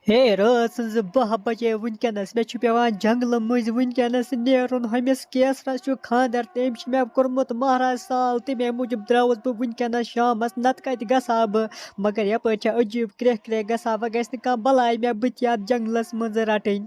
Hey, rٲژ سٕنٛزِ 12 بجے وٕنکٮ۪نس مےٚ چھُ پٮ۪وان جنٛگلہٕ مٔنٛزۍ وٕنکٮ۪نس نیرُن ہُمِس کیسرس چھُ خانٛدر تٔمۍ چھُ مےٚ کوٚرمُت مہراز سال تَمے موٗجوٗب درٛاوُس بہٕ وٕنکٮ۪نس شامس نتہٕ کتہِ گژھٕ ہا بہٕ مگر یپٲرۍ چھےٚ عجیٖب کرٛیکھ کرٛیکھ گژھان وۄنۍ گژھِ نہٕ کانٛہہ بلاے مےٚ بہٕ تہِ یتھ جنٛگلس منٛز رٹٕنۍ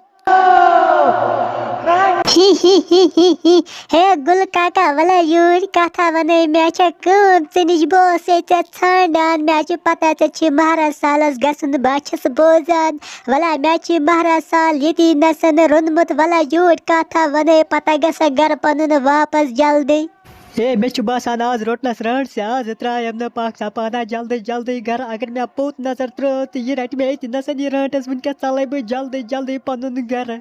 ہے گُل کاکا وَلے یوٗرۍ کَتھا وَنَے مےٚ چھےٚ کٲم ژےٚ نِش بہٕ اوسَے ژےٚ ژھانٛڈان مےٚ چھِ پَتہ ژےٚ چھِ مہراز سالس گژھُن بہٕ چھَس بوزان وَلے مےٚ چھِ مہراز سال ییٚتی نَسن روٚنمُت وَلے یوٗرۍ کَتھا وَنَے پَتہ گژھِ گرٕ پَنُن واپس جلدی ہے مےٚ چھُ باسان آز روٚٹنس رانٛٹسٕے آز ترٛایَم نہٕ پاکستان پانا جلدی جلدی گرٕ اگر مےٚ پوٚت نظر ترٛٲو تہٕ یہِ رَٹہِ مےٚ ییٚتہِ نَسن یہِ رانٛٹس وٕنکٮ۪س ژَلَے بہٕ جلدی جلدی پَنُن گرٕ ہے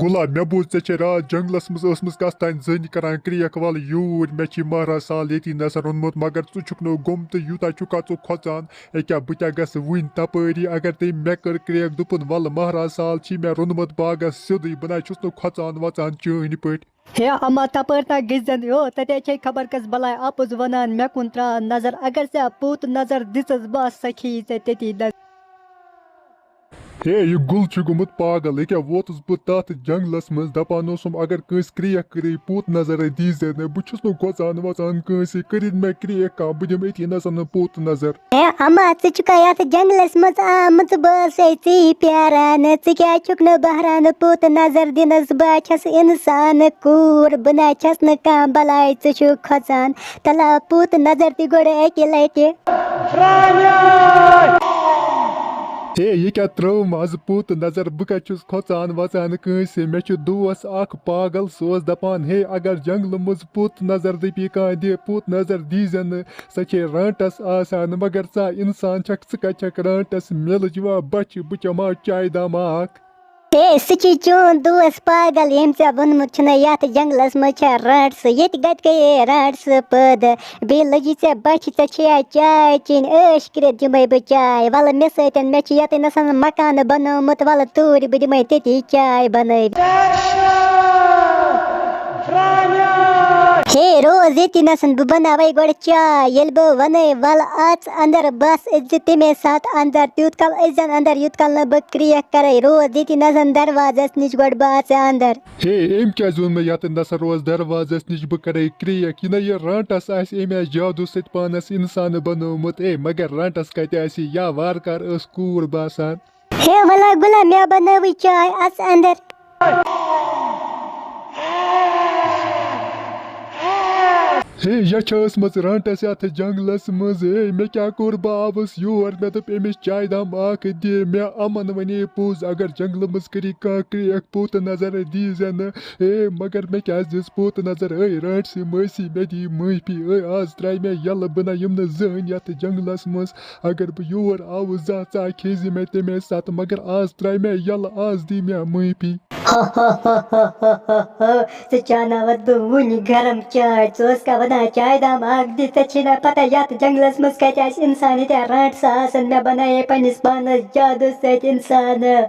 گُلاب مےٚ بوٗز ژےٚ چھے راتھ جنٛگلس منٛز ٲسمٕژ کَس تانۍ زٔنۍ کران کرٛیکھ وَلہٕ یوٗرۍ مےٚ چھِ مہراز سال ییٚتی نظر اوٚنمُت مگر ژٕ چھُکھ نہٕ گوٚمتٕے یوٗتاہ چھُکھا ژٕ کھۄژان ییٚکیٛاہ بہٕ کیٛاہ گژھٕ وٕنۍ تپٲری اگر تٔمۍ مےٚ کٔر کرٛیکھ دوٚپُن وَلہٕ مہراز سال چھی مےٚ روٚنمُت باغس سیوٚدُے بہٕ نَے چھُس نہٕ کھۄژان وۄژان چٲنۍ پٲٹھۍ ہے اما تپٲرۍ تانۍ گٔژھزٮ۪ن یو تَتے چھے خبر کٔژ بلاے اَپُز وَنان مےٚ کُن ترٛاو نظر اگر ژےٚ پوٚت نظر دِژٕس بس سۄ کھیٚیی ژےٚ تٔتی ہے یہِ گُل چھُ گوٚمُت پاگل ییٚکیٛاہ ووتُس بہٕ تَتھ جنٛگلس منٛز دپان اوسُم اگر کٲنٛسہِ کرٛیکھ کٔرٕے پوٚت نظرے دیٖزِ نہٕ بہٕ چھُس نہٕ کھۄژان وۄژان کٲنٛسہِ کٔرِنۍ مےٚ کرٛیکھ کانٛہہ بہٕ دِمہٕ أتی نَسن نہٕ پوٚت نظر ہے اما ژٕ چھُکھا یتھ جنٛگلس منٛز آمٕژ بہٕ ٲسَے ژی پیاران ژٕ کیٛازِ چھُکھ نہٕ بہران پوٚت نظر دِنس بہٕ چھَس اِنسان کوٗر بہٕ نَے چھَس نہٕ کانٛہہ بلاے ژٕ چھُکھ کھۄژان تَلاو پوٚت نظر تہِ گۄڈٕ اَکہِ لٹہِ ہے یہِ کیٛاہ ترٛٲوٕم آز پوٚت نظر بہٕ کَتہِ چھُس کھۄژان وۄژان کٲنٛسہِ مےٚ چھُ دوس اکھ پاگل سُہ اوس دپان ہے اگر جنٛگلہٕ منٛز پوٚت نظر دٔپی کانٛہہ دِ پوٚت نظر دیٖزِ نہٕ سۄ چھے رانٛٹس آسان مگر ژٕ اِنسان چھکھ ژٕ کتہِ چھکھ رانٛٹس مِلہٕ جِوا بچہِ بہٕ چٮ۪مہٕ ہا چایہِ داما اکھ ہے سُہ چھُے چون دوس پاگل ییٚمۍ ژےٚ ووٚنمُت چھُنَے یتھ جنٛگلس منٛز چھےٚ رانٛٹسہٕ ییٚتہِ کتہِ گٔیے رانٛٹسہٕ پٲدٕ بیٚیہِ لٔجی ژےٚ بچہِ ژےٚ چھےٚ چاے چیٚنۍ عٲش کٔرِتھ دِمَے بہٕ چاے وَلہٕ مےٚ سۭتۍ مےٚ چھِ ییٚتٮ۪ن نَسن مکانہٕ بنومُت وَلہٕ توٗرۍ بہٕ دِمَے تٔتی چاے بنٲوِتھ ہے روز ییٚتی نَسن بہٕ بناوَے گۄڈٕ چاے ییٚلہِ بہٕ وَنَے وَلہٕ اَژ اندر بس أژزِ تَمے ساتہٕ اندر تیوٗت کال أژزٮ۪ن اندر یوٗت کال نہٕ بہٕ کرٛیکھ کَرَے روز ییٚتی نَسن دروازس نِش گۄڈٕ بہٕ اژٕ اندر ہے أمۍ کیٛازِ ووٚن مےٚ یتٮ۪ن نَسا روز دروازس نِش بہٕ کَرے کرٛیکھ یہِ نَے یہِ رانٛٹس آسہِ أمۍ آسہِ جادوٗ سۭتۍ پانس اِنسانہٕ بنومُت ہے مگر رانٛٹس کتہِ آسہِ یا وارٕ کار ٲس کوٗر باسان ہے وَلا گُلا مےٚ بنٲوٕے چاے اَژ اندر ہے یہِ چھےٚ ٲسمٕژ رانٛٹس یتھ جنٛگلس منٛز ہے مےٚ کیٛاہ کوٚر بہٕ آوُس یور مےٚ دوٚپ أمِس چایہِ دام اکھ دِ مےٚ اَمن وَنے پوٚز اگر جنٛگلہٕ منٛز کٔری کانٛہہ کرٛیکھ پوٚت نظر دیٖزِ نہٕ ہے مگر مےٚ کیٛازِ دِژ پوٚت نظر اے رانٛٹسٕے مٲسی مےٚ دی معٲفی اے آز ترٛایہِ مےٚ یَلہٕ بہٕ نَے یِم نہٕ زٕہٕنۍ یتھ جنٛگلس منٛز اگر بہٕ یور آوُس زانٛہہ ژٕ کھیزِ مےٚ تَمے ساتہٕ مگر آز ترٛایہِ مےٚ یَلہٕ آز دی مےٚ معٲفی ژٕ چاوناوَتھ بہٕ وُنہِ گرم چاے ژٕ ٲسکھا وَنان چایہِ دام اکھ دِ ژےٚ چھے نہ پتہ یتھ جنٛگلس منٛز کتہِ آسہِ اِنسان ییٖتیٛاہ رانٛٹسہٕ آسان مےٚ بنایے پننِس پانس جادوٗ سۭتۍ اِنسانہٕ